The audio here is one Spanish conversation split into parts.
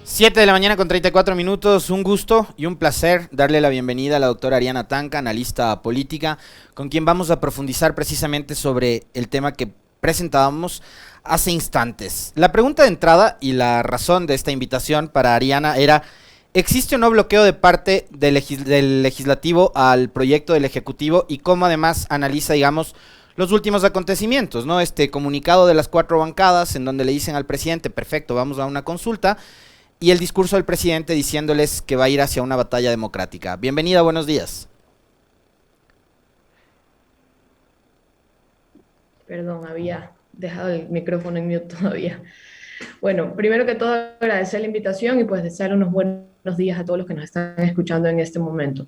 7 de la mañana con 34 minutos, un gusto y un placer darle la bienvenida a la doctora Ariana Tanca, analista política, con quien vamos a profundizar precisamente sobre el tema que presentábamos hace instantes. La pregunta de entrada y la razón de esta invitación para Ariana era: ¿existe o no bloqueo de parte del legislativo al proyecto del ejecutivo? Y cómo además analiza, digamos, los últimos acontecimientos, ¿no? Este comunicado de las 4 bancadas en donde le dicen al presidente: perfecto, vamos a una consulta, y el discurso del presidente diciéndoles que va a ir hacia una batalla democrática. Bienvenida, buenos días. Perdón, había dejado el micrófono en mute todavía. Bueno, primero que todo agradecer la invitación y pues desear unos buenos días a todos los que nos están escuchando en este momento.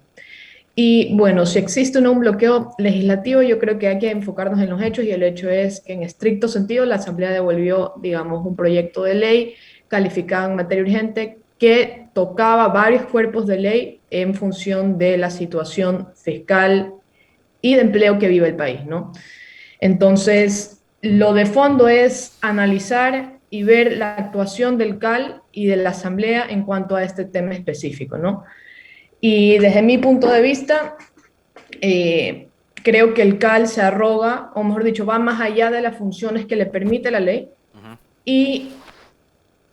Y bueno, si existe o no un bloqueo legislativo, yo creo que hay que enfocarnos en los hechos, y el hecho es que en estricto sentido la Asamblea devolvió, digamos, un proyecto de ley calificado en materia urgente que tocaba varios cuerpos de ley en función de la situación fiscal y de empleo que vive el país, ¿no? Entonces, lo de fondo es analizar y ver la actuación del CAL y de la Asamblea en cuanto a este tema específico, ¿no? Y desde mi punto de vista, creo que el CAL se arroga, o mejor dicho, va más allá de las funciones que le permite la ley, y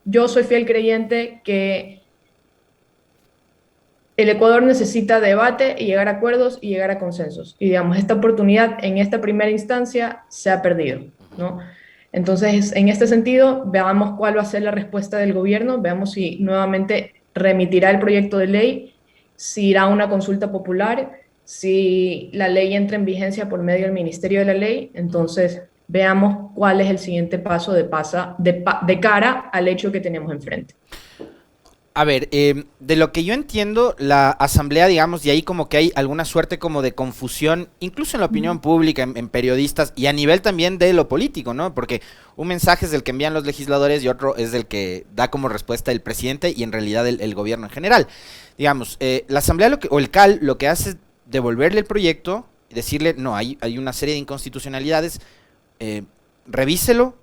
yo soy fiel creyente que el Ecuador necesita debate y llegar a acuerdos y llegar a consensos. Y digamos, esta oportunidad en esta primera instancia se ha perdido, ¿no? Entonces, en este sentido, veamos cuál va a ser la respuesta del gobierno, veamos si nuevamente remitirá el proyecto de ley, si irá a una consulta popular, si la ley entra en vigencia por medio del Ministerio de la Ley. Entonces, veamos cuál es el siguiente paso de cara al hecho que tenemos enfrente. A ver, de lo que yo entiendo, la asamblea, digamos, y ahí como que hay alguna suerte como de confusión, incluso en la opinión pública, en periodistas, y a nivel también de lo político, ¿no? Porque un mensaje es el que envían los legisladores y otro es el que da como respuesta el presidente y en realidad el gobierno en general. Digamos, la asamblea o el CAL lo que hace es devolverle el proyecto y decirle: no, hay una serie de inconstitucionalidades, revíselo,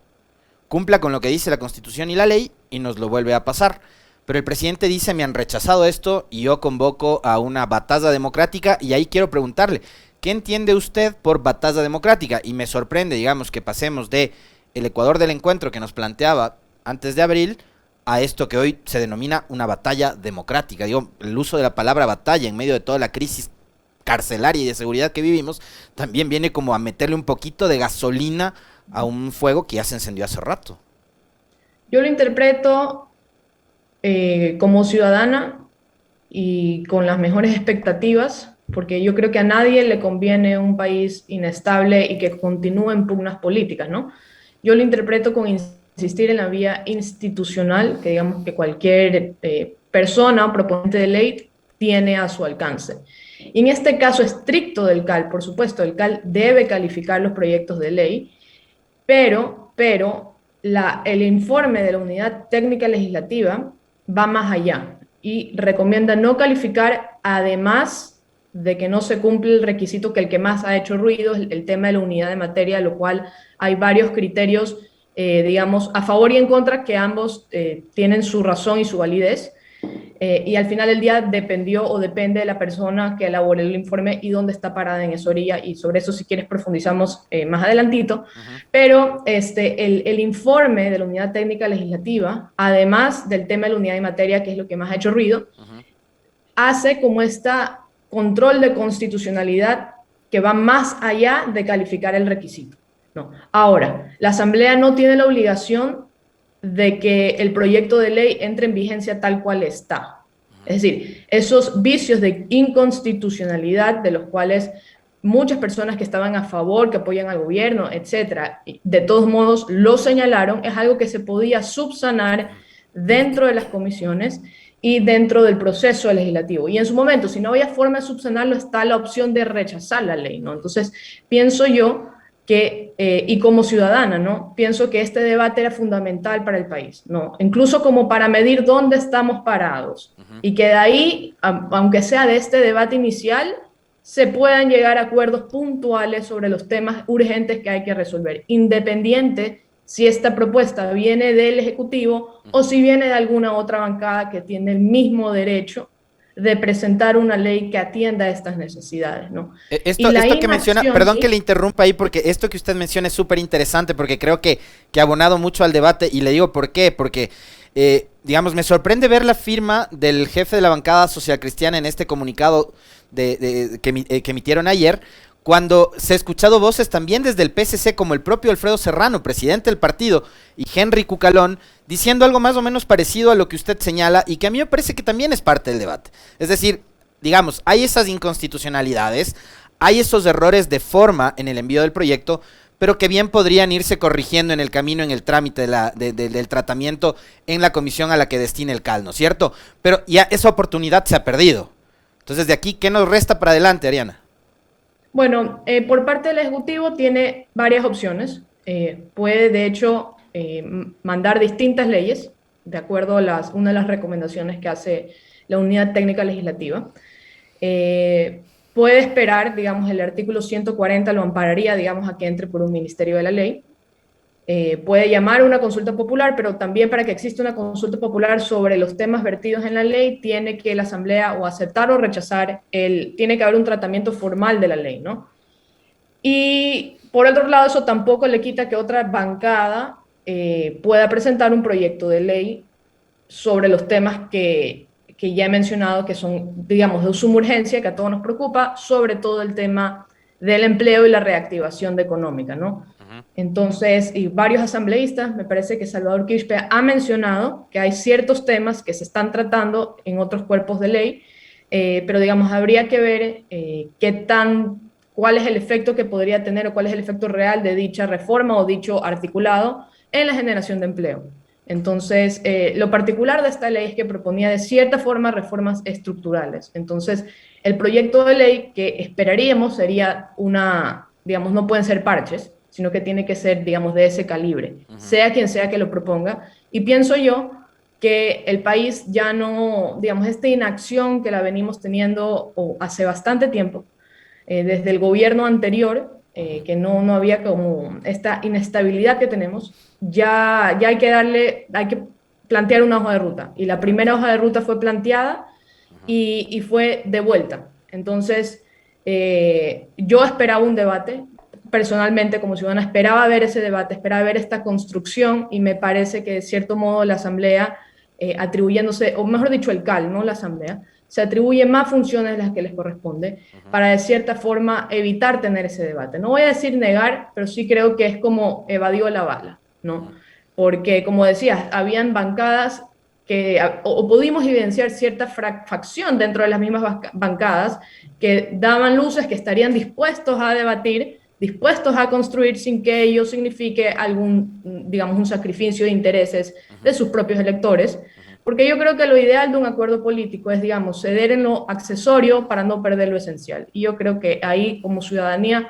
cumpla con lo que dice la Constitución y la ley y nos lo vuelve a pasar. Pero el presidente dice: me han rechazado esto y yo convoco a una batalla democrática. Y ahí quiero preguntarle: ¿qué entiende usted por batalla democrática? Y me sorprende, digamos, que pasemos de el Ecuador del encuentro que nos planteaba antes de abril a esto que hoy se denomina una batalla democrática. Digo, el uso de la palabra batalla en medio de toda la crisis carcelaria y de seguridad que vivimos también viene como a meterle un poquito de gasolina a un fuego que ya se encendió hace rato. Yo lo interpreto como ciudadana y con las mejores expectativas, porque yo creo que a nadie le conviene un país inestable y que continúe en pugnas políticas, ¿no? Yo lo interpreto con insistir en la vía institucional, que digamos que cualquier persona o proponente de ley tiene a su alcance. Y en este caso estricto del CAL, por supuesto, el CAL debe calificar los proyectos de ley, pero el informe de la Unidad Técnica Legislativa va más allá y recomienda no calificar, además de que no se cumple el requisito, que el que más ha hecho ruido es el tema de la unidad de materia, lo cual hay varios criterios, digamos, a favor y en contra, que ambos tienen su razón y su validez. Y al final del día dependió o depende de la persona que elabore el informe y dónde está parada en esa orilla, y sobre eso si quieres profundizamos más adelantito. Pero el informe de la Unidad Técnica Legislativa, además del tema de la unidad de materia, que es lo que más ha hecho ruido, hace como esta control de constitucionalidad que va más allá de calificar el requisito. No. Ahora, la Asamblea no tiene la obligación de que el proyecto de ley entre en vigencia tal cual está. Es decir, esos vicios de inconstitucionalidad de los cuales muchas personas que estaban a favor, que apoyan al gobierno, etcétera, de todos modos lo señalaron, es algo que se podía subsanar dentro de las comisiones y dentro del proceso legislativo. Y en su momento, si no había forma de subsanarlo, está la opción de rechazar la ley, ¿no? Entonces, pienso yo que, y como ciudadana, ¿no? Pienso que este debate era fundamental para el país, ¿no? Incluso como para medir dónde estamos parados, y que de ahí, aunque sea de este debate inicial, se puedan llegar a acuerdos puntuales sobre los temas urgentes que hay que resolver, independiente si esta propuesta viene del Ejecutivo o si viene de alguna otra bancada que tiene el mismo derecho de presentar una ley que atienda a estas necesidades, ¿no? Esto que menciona, perdón que le interrumpa ahí, porque esto que usted menciona es súper interesante, porque creo que ha abonado mucho al debate, y le digo por qué, porque, digamos, me sorprende ver la firma del jefe de la bancada social cristiana en este comunicado que emitieron ayer, cuando se ha escuchado voces también desde el PSC, como el propio Alfredo Serrano, presidente del partido, y Henry Cucalón, diciendo algo más o menos parecido a lo que usted señala, y que a mí me parece que también es parte del debate. Es decir, digamos, hay esas inconstitucionalidades, hay esos errores de forma en el envío del proyecto, pero que bien podrían irse corrigiendo en el camino, en el trámite del tratamiento en la comisión a la que destine el CAL, ¿no es cierto? Pero ya esa oportunidad se ha perdido. Entonces, de aquí, ¿qué nos resta para adelante, Ariana? Bueno, por parte del Ejecutivo tiene varias opciones. Puede, de hecho, mandar distintas leyes, de acuerdo a una de las recomendaciones que hace la Unidad Técnica Legislativa. Puede esperar, digamos, el artículo 140 lo ampararía, digamos, a que entre por un ministerio de la ley. Puede llamar a una consulta popular, pero también para que exista una consulta popular sobre los temas vertidos en la ley, tiene que la Asamblea o aceptar o rechazar, tiene que haber un tratamiento formal de la ley, ¿no? Y por otro lado, eso tampoco le quita que otra bancada pueda presentar un proyecto de ley sobre los temas que ya he mencionado, que son, digamos, de suma urgencia, que a todos nos preocupa, sobre todo el tema del empleo y la reactivación económica, ¿no? Entonces, y varios asambleístas, me parece que Salvador Quispe ha mencionado que hay ciertos temas que se están tratando en otros cuerpos de ley, pero digamos, habría que ver cuál es el efecto que podría tener o cuál es el efecto real de dicha reforma o dicho articulado en la generación de empleo. Entonces, lo particular de esta ley es que proponía de cierta forma reformas estructurales. Entonces, el proyecto de ley que esperaríamos sería digamos, no pueden ser parches, sino que tiene que ser, digamos, de ese calibre, sea quien sea que lo proponga. Y pienso yo que el país ya no, digamos, esta inacción que la venimos teniendo hace bastante tiempo, desde el gobierno anterior, que no había como esta inestabilidad que tenemos, ya hay que plantear una hoja de ruta. Y la primera hoja de ruta fue planteada y fue devuelta. Entonces, yo esperaba un debate. Personalmente, como ciudadana, esperaba ver ese debate, esperaba ver esta construcción, y me parece que de cierto modo la Asamblea, atribuyéndose, o mejor dicho el CAL, no la Asamblea, se atribuye más funciones de las que les corresponde para de cierta forma evitar tener ese debate. No voy a decir negar, pero sí creo que es como evadió la bala, ¿no? Porque, como decías, habían bancadas o pudimos evidenciar cierta facción dentro de las mismas bancadas que daban luces que estarían dispuestos a debatir, dispuestos a construir sin que ello signifique digamos, un sacrificio de intereses de sus propios electores, porque yo creo que lo ideal de un acuerdo político es, digamos, ceder en lo accesorio para no perder lo esencial. Y yo creo que ahí, como ciudadanía,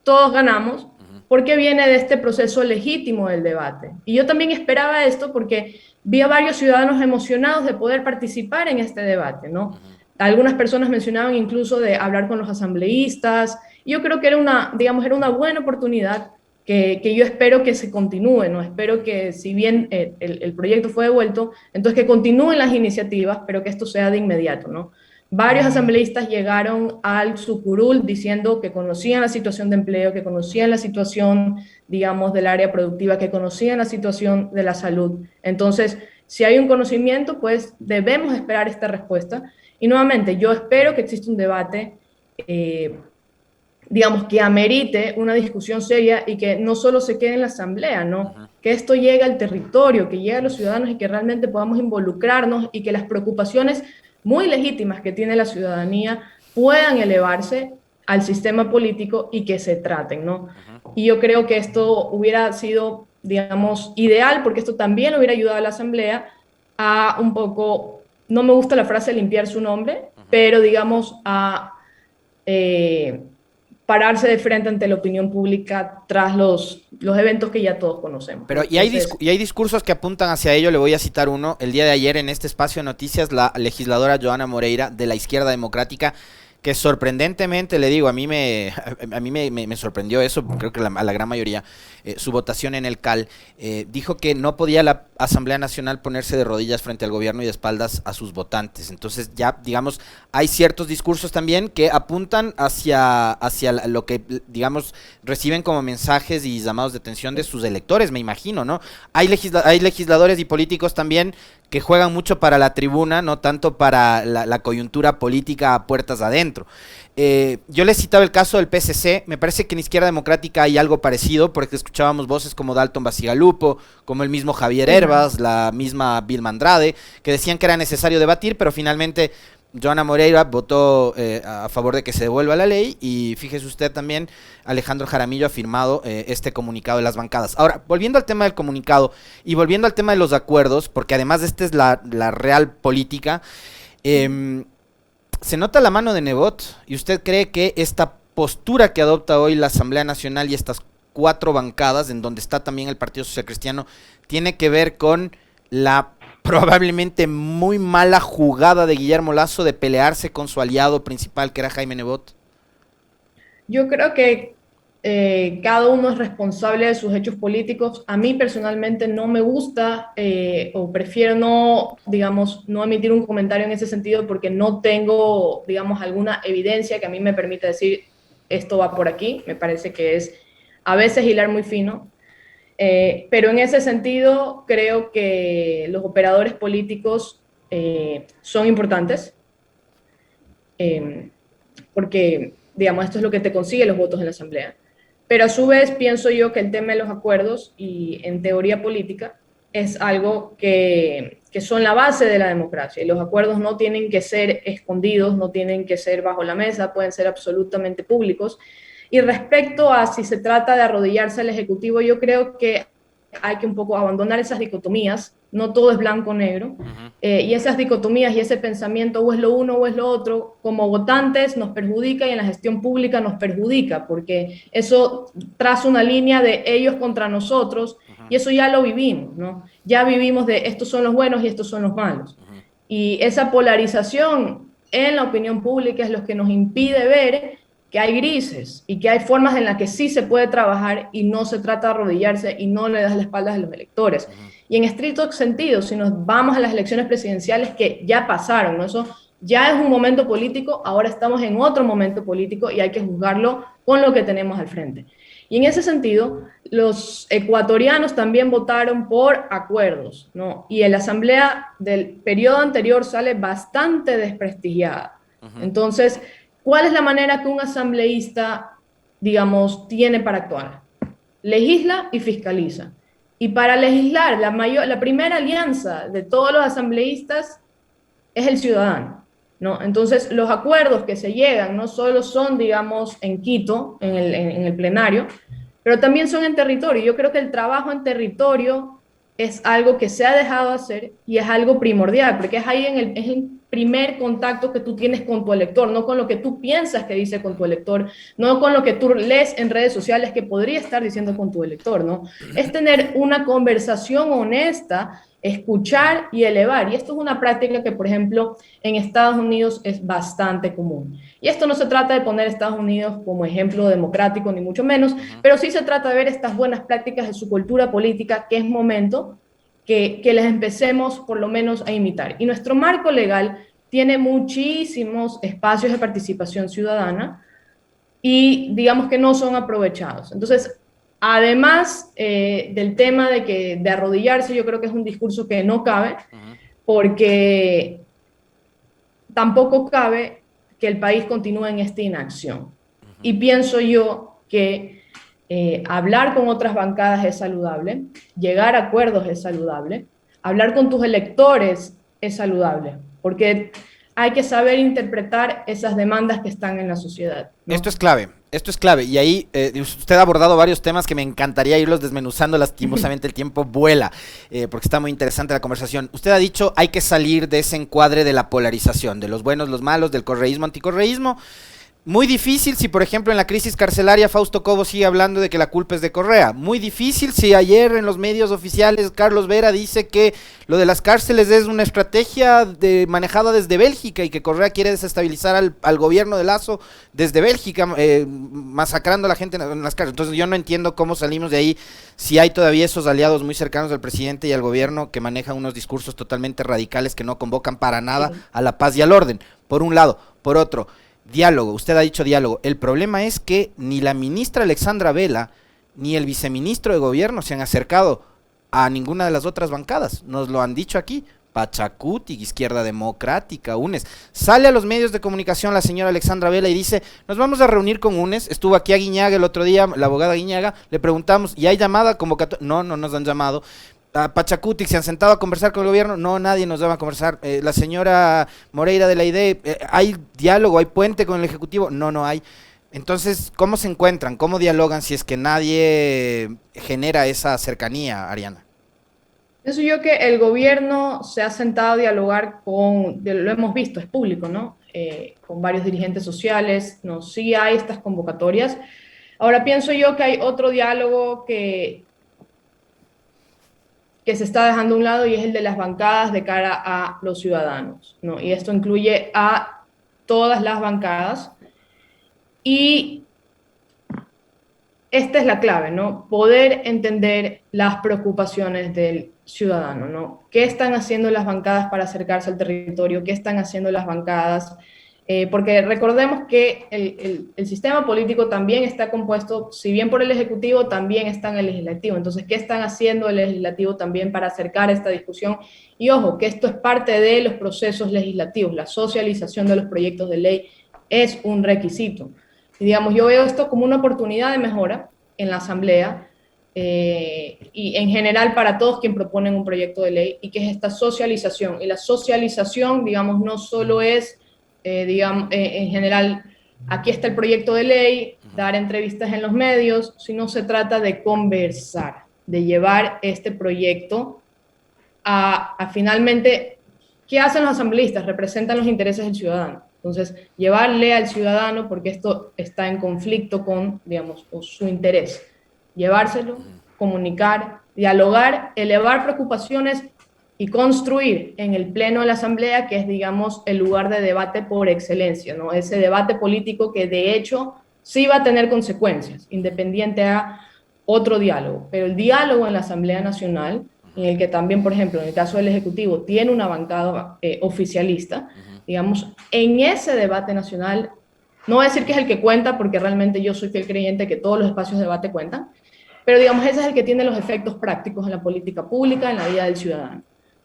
todos ganamos, porque viene de este proceso legítimo del debate. Y yo también esperaba esto porque vi a varios ciudadanos emocionados de poder participar en este debate, ¿no? Algunas personas mencionaban incluso de hablar con los asambleístas. Yo creo que era una buena oportunidad que yo espero que se continúe, ¿no? Espero que, si bien el proyecto fue devuelto, entonces que continúen las iniciativas, pero que esto sea de inmediato, ¿no? Varios asambleístas llegaron al Sucurul diciendo que conocían la situación de empleo, que conocían la situación, digamos, del área productiva, que conocían la situación de la salud. Entonces, si hay un conocimiento, pues debemos esperar esta respuesta. Y nuevamente, yo espero que exista un debate, digamos, que amerite una discusión seria y que no solo se quede en la asamblea, ¿no? Que esto llegue al territorio, que llegue a los ciudadanos y que realmente podamos involucrarnos y que las preocupaciones muy legítimas que tiene la ciudadanía puedan elevarse al sistema político y que se traten, ¿no? Y yo creo que esto hubiera sido, digamos, ideal, porque esto también hubiera ayudado a la asamblea a un poco, no me gusta la frase limpiar su nombre, pero digamos a pararse de frente ante la opinión pública tras los eventos que ya todos conocemos. Pero y hay discursos que apuntan hacia ello. Le voy a citar uno. El día de ayer, en este espacio de noticias, la legisladora Joana Moreira, de la Izquierda Democrática, que sorprendentemente, le digo, a mí me sorprendió eso, creo que a la gran mayoría, su votación en el CAL, dijo que no podía la Asamblea Nacional ponerse de rodillas frente al gobierno y de espaldas a sus votantes. Entonces ya, digamos, hay ciertos discursos también que apuntan hacia lo que, digamos, reciben como mensajes y llamados de atención de sus electores, me imagino, ¿no? Hay legisladores y políticos también que juegan mucho para la tribuna, no tanto para la coyuntura política a puertas adentro. Yo les citaba el caso del PSC, me parece que en Izquierda Democrática hay algo parecido, porque escuchábamos voces como Dalton Basigalupo, como el mismo Javier Hervas, la misma Vilma Andrade, que decían que era necesario debatir, pero finalmente Joana Moreira votó a favor de que se devuelva la ley, y fíjese usted también, Alejandro Jaramillo ha firmado este comunicado de las bancadas. Ahora, volviendo al tema del comunicado y volviendo al tema de los acuerdos, porque además esta es la real política, se nota la mano de Nebot, y usted cree que esta postura que adopta hoy la Asamblea Nacional y estas 4 bancadas, en donde está también el Partido Social Cristiano, tiene que ver con la probablemente muy mala jugada de Guillermo Lasso de pelearse con su aliado principal, que era Jaime Nebot? Yo creo que cada uno es responsable de sus hechos políticos. A mí personalmente no me gusta o prefiero no, digamos, no emitir un comentario en ese sentido porque no tengo, digamos, alguna evidencia que a mí me permita decir esto va por aquí. Me parece que es a veces hilar muy fino. Pero en ese sentido creo que los operadores políticos son importantes porque, digamos, esto es lo que te consigue los votos en la Asamblea. Pero a su vez pienso yo que el tema de los acuerdos y en teoría política es algo que son la base de la democracia y los acuerdos no tienen que ser escondidos, no tienen que ser bajo la mesa, pueden ser absolutamente públicos. Y respecto a si se trata de arrodillarse al Ejecutivo, yo creo que hay que un poco abandonar esas dicotomías, no todo es blanco o negro, y esas dicotomías y ese pensamiento o es lo uno o es lo otro, como votantes nos perjudica y en la gestión pública nos perjudica, porque eso traza una línea de ellos contra nosotros, y eso ya lo vivimos, ¿no? Ya vivimos de estos son los buenos y estos son los malos. Y esa polarización en la opinión pública es lo que nos impide ver que hay grises y que hay formas en las que sí se puede trabajar y no se trata de arrodillarse y no le das la espalda a los electores. Y en estricto sentido, si nos vamos a las elecciones presidenciales que ya pasaron, ¿no? Eso ya es un momento político, ahora estamos en otro momento político y hay que juzgarlo con lo que tenemos al frente. Y en ese sentido, los ecuatorianos también votaron por acuerdos, ¿no? Y la asamblea del periodo anterior sale bastante desprestigiada. Entonces, ¿cuál es la manera que un asambleísta, digamos, tiene para actuar? Legisla y fiscaliza. Y para legislar, la primera alianza de todos los asambleístas es el ciudadano, ¿no? Entonces, los acuerdos que se llegan no solo son, digamos, en Quito, en el plenario, pero también son en territorio. Yo creo que el trabajo en territorio es algo que se ha dejado hacer y es algo primordial, porque es ahí es el primer contacto que tú tienes con tu elector, no con lo que tú piensas que dice con tu elector, no con lo que tú lees en redes sociales que podría estar diciendo con tu elector, ¿no? Es tener una conversación honesta, escuchar y elevar. Y esto es una práctica que, por ejemplo, en Estados Unidos es bastante común. Y esto no se trata de poner a Estados Unidos como ejemplo democrático, ni mucho menos, pero sí se trata de ver estas buenas prácticas de su cultura política, que es momento que les empecemos por lo menos a imitar. Y nuestro marco legal tiene muchísimos espacios de participación ciudadana y digamos que no son aprovechados. Entonces, además del tema de arrodillarse, yo creo que es un discurso que no cabe, porque tampoco cabe que el país continúe en esta inacción. Y pienso yo que hablar con otras bancadas es saludable, llegar a acuerdos es saludable, hablar con tus electores es saludable, porque hay que saber interpretar esas demandas que están en la sociedad, ¿no? Esto es clave, y ahí usted ha abordado varios temas que me encantaría irlos desmenuzando, lastimosamente el tiempo vuela, porque está muy interesante la conversación. Usted ha dicho hay que salir de ese encuadre de la polarización, de los buenos, los malos, del correísmo, anticorreísmo. Muy difícil si, por ejemplo, en la crisis carcelaria Fausto Cobo sigue hablando de que la culpa es de Correa. Muy difícil si ayer en los medios oficiales Carlos Vera dice que lo de las cárceles es una estrategia manejada desde Bélgica y que Correa quiere desestabilizar al gobierno de Lasso desde Bélgica, masacrando a la gente en las cárceles. Entonces yo no entiendo cómo salimos de ahí si hay todavía esos aliados muy cercanos al presidente y al gobierno que manejan unos discursos totalmente radicales que no convocan para nada a la paz y al orden, por un lado. Por otro, diálogo, usted ha dicho diálogo. El problema es que ni la ministra Alexandra Vela ni el viceministro de gobierno se han acercado a ninguna de las otras bancadas. Nos lo han dicho aquí. Pachacuti, Izquierda Democrática, UNES. Sale a los medios de comunicación la señora Alexandra Vela y dice, nos vamos a reunir con UNES. Estuvo aquí a Guiñaga el otro día, la abogada Guiñaga, le preguntamos, ¿y hay llamada convocatoria? No, no nos han llamado. A Pachacuti, ¿se han sentado a conversar con el gobierno? No, nadie nos va a conversar. La señora Moreira de la IDE, ¿hay diálogo, hay puente con el Ejecutivo? No, no hay. Entonces, ¿cómo se encuentran? ¿Cómo dialogan si es que nadie genera esa cercanía, Ariana? Pienso yo que el gobierno se ha sentado a dialogar lo hemos visto, es público, ¿no? Con varios dirigentes sociales, ¿no? Sí hay estas convocatorias. Ahora pienso yo que hay otro diálogo que se está dejando a un lado y es el de las bancadas de cara a los ciudadanos, ¿no? Y esto incluye a todas las bancadas y esta es la clave, ¿no? Poder entender las preocupaciones del ciudadano, ¿no? ¿Qué están haciendo las bancadas para acercarse al territorio? ¿Qué están haciendo las bancadas? Porque recordemos que el sistema político también está compuesto, si bien por el Ejecutivo, también está en el Legislativo. Entonces, ¿qué están haciendo el Legislativo también para acercar esta discusión? Y ojo, que esto es parte de los procesos legislativos. La socialización de los proyectos de ley es un requisito. Y digamos, yo veo esto como una oportunidad de mejora en la Asamblea y en general para todos quienes proponen un proyecto de ley, y que es esta socialización. Y la socialización, digamos, no solo es en general, aquí está el proyecto de ley, dar entrevistas en los medios, sino se trata de conversar, de llevar este proyecto a finalmente, ¿qué hacen los asambleístas? Representan los intereses del ciudadano. Entonces, llevarle al ciudadano, porque esto está en conflicto con, digamos, su interés, llevárselo, comunicar, dialogar, elevar preocupaciones y construir en el pleno de la Asamblea, que es, digamos, el lugar de debate por excelencia, ¿no? Ese debate político que, de hecho, sí va a tener consecuencias, independiente a otro diálogo. Pero el diálogo en la Asamblea Nacional, en el que también, por ejemplo, en el caso del Ejecutivo, tiene una bancada oficialista, digamos, en ese debate nacional, no voy a decir que es el que cuenta, porque realmente yo soy fiel creyente que todos los espacios de debate cuentan, pero, digamos, ese es el que tiene los efectos prácticos en la política pública, en la vida del ciudadano.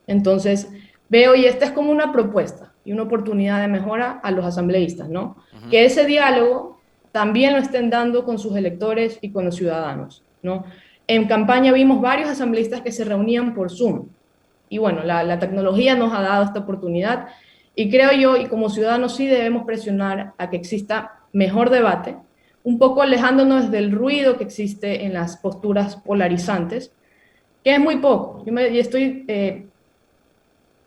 Entonces, veo, y esta es como una propuesta y una oportunidad de mejora a los asambleístas, ¿no? Que ese diálogo también lo estén dando con sus electores y con los ciudadanos, ¿no? En campaña vimos varios asambleístas que se reunían por Zoom, y bueno, la tecnología nos ha dado esta oportunidad, y creo yo, y como ciudadanos sí debemos presionar a que exista mejor debate, un poco alejándonos del ruido que existe en las posturas polarizantes, que es muy poco. Yo estoy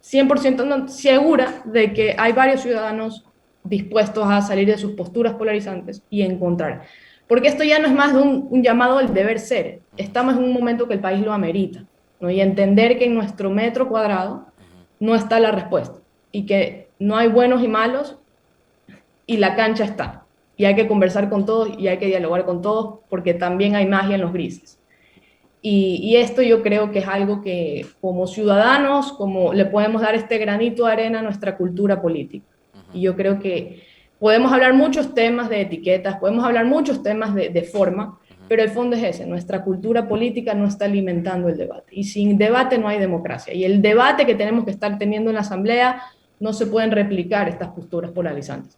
100% segura de que hay varios ciudadanos dispuestos a salir de sus posturas polarizantes y encontrar. Porque esto ya no es más de un llamado al deber ser. Estamos en un momento que el país lo amerita, ¿no? Y entender que en nuestro metro cuadrado no está la respuesta y que no hay buenos y malos y la cancha está. Y hay que conversar con todos y hay que dialogar con todos, porque también hay magia en los grises. Y esto yo creo que es algo que como ciudadanos, como le podemos dar este granito de arena a nuestra cultura política. Y yo creo que podemos hablar muchos temas de etiquetas, podemos hablar muchos temas de forma, pero el fondo es ese: nuestra cultura política no está alimentando el debate. Y sin debate no hay democracia. Y el debate que tenemos que estar teniendo en la Asamblea, no se pueden replicar estas posturas polarizantes.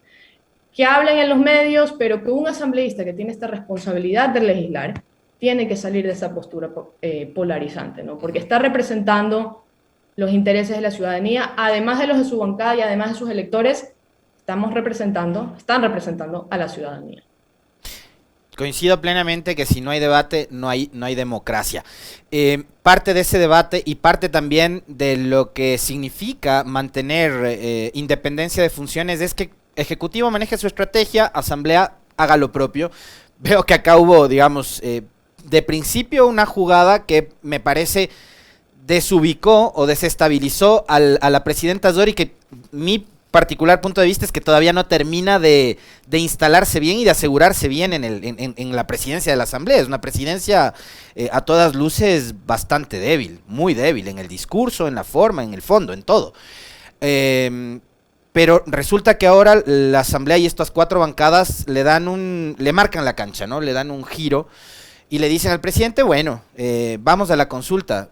Que hablen en los medios, pero que un asambleísta que tiene esta responsabilidad de legislar tiene que salir de esa postura polarizante, ¿no? Porque está representando los intereses de la ciudadanía, además de los de su bancada y además de sus electores, están representando a la ciudadanía. Coincido plenamente que si no hay debate, no hay democracia. Parte de ese debate y parte también de lo que significa mantener independencia de funciones es que Ejecutivo maneje su estrategia, Asamblea haga lo propio. Veo que acá hubo, digamos, de principio una jugada que me parece desubicó o desestabilizó a la presidenta Dori, que mi particular punto de vista es que todavía no termina de instalarse bien y de asegurarse bien en la presidencia de la Asamblea. Es una presidencia a todas luces bastante débil, muy débil en el discurso, en la forma, en el fondo, en todo. Pero resulta que ahora la Asamblea y estas 4 bancadas le marcan la cancha, ¿no? Le dan un giro y le dicen al presidente, bueno, vamos a la consulta.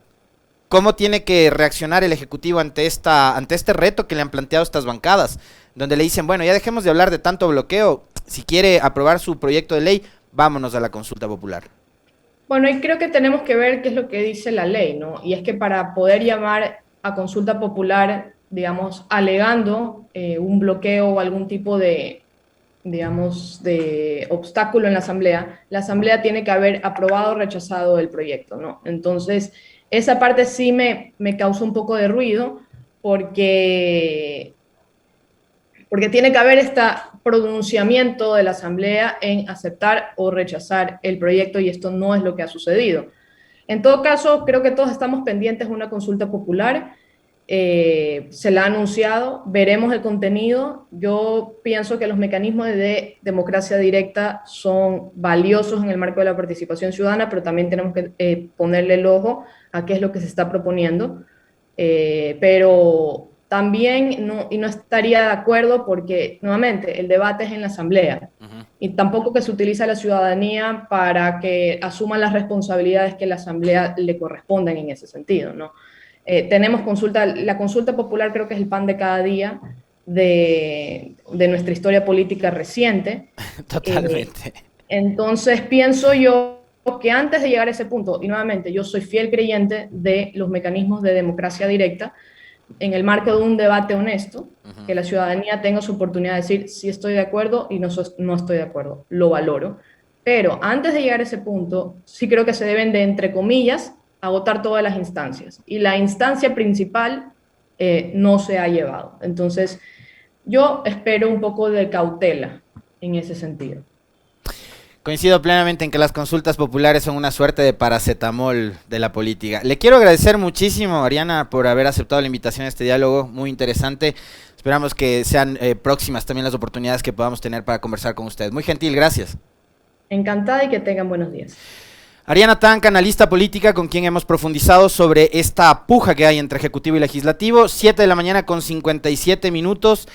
¿Cómo tiene que reaccionar el Ejecutivo ante este reto que le han planteado estas bancadas? Donde le dicen, bueno, ya dejemos de hablar de tanto bloqueo. Si quiere aprobar su proyecto de ley, vámonos a la consulta popular. Bueno, y creo que tenemos que ver qué es lo que dice la ley, ¿no? Y es que para poder llamar a consulta popular, digamos, alegando un bloqueo o algún tipo de, digamos, de obstáculo en la Asamblea tiene que haber aprobado o rechazado el proyecto, ¿no? Entonces, esa parte sí me causó un poco de ruido porque tiene que haber este pronunciamiento de la Asamblea en aceptar o rechazar el proyecto y esto no es lo que ha sucedido. En todo caso, creo que todos estamos pendientes de una consulta popular. Se la ha anunciado, veremos el contenido. Yo pienso que los mecanismos de democracia directa son valiosos en el marco de la participación ciudadana, pero también tenemos que ponerle el ojo a qué es lo que se está proponiendo. Pero también no estaría de acuerdo porque, nuevamente, el debate es en la Asamblea y tampoco que se utiliza a la ciudadanía para que asuman las responsabilidades que la Asamblea le corresponden en ese sentido, ¿no? Tenemos la consulta popular creo que es el pan de cada día de nuestra historia política reciente. Totalmente. Entonces pienso yo que antes de llegar a ese punto, y nuevamente yo soy fiel creyente de los mecanismos de democracia directa, en el marco de un debate honesto, que la ciudadanía tenga su oportunidad de decir si estoy de acuerdo y no estoy de acuerdo, lo valoro. Pero antes de llegar a ese punto, sí creo que se deben de, entre comillas, agotar todas las instancias. Y la instancia principal no se ha llevado. Entonces, yo espero un poco de cautela en ese sentido. Coincido plenamente en que las consultas populares son una suerte de paracetamol de la política. Le quiero agradecer muchísimo, Ariana, por haber aceptado la invitación a este diálogo, muy interesante. Esperamos que sean próximas también las oportunidades que podamos tener para conversar con usted. Muy gentil, gracias. Encantada y que tengan buenos días. Ariana Tanca, analista política, con quien hemos profundizado sobre esta puja que hay entre Ejecutivo y Legislativo. 7 de la mañana con 57 minutos.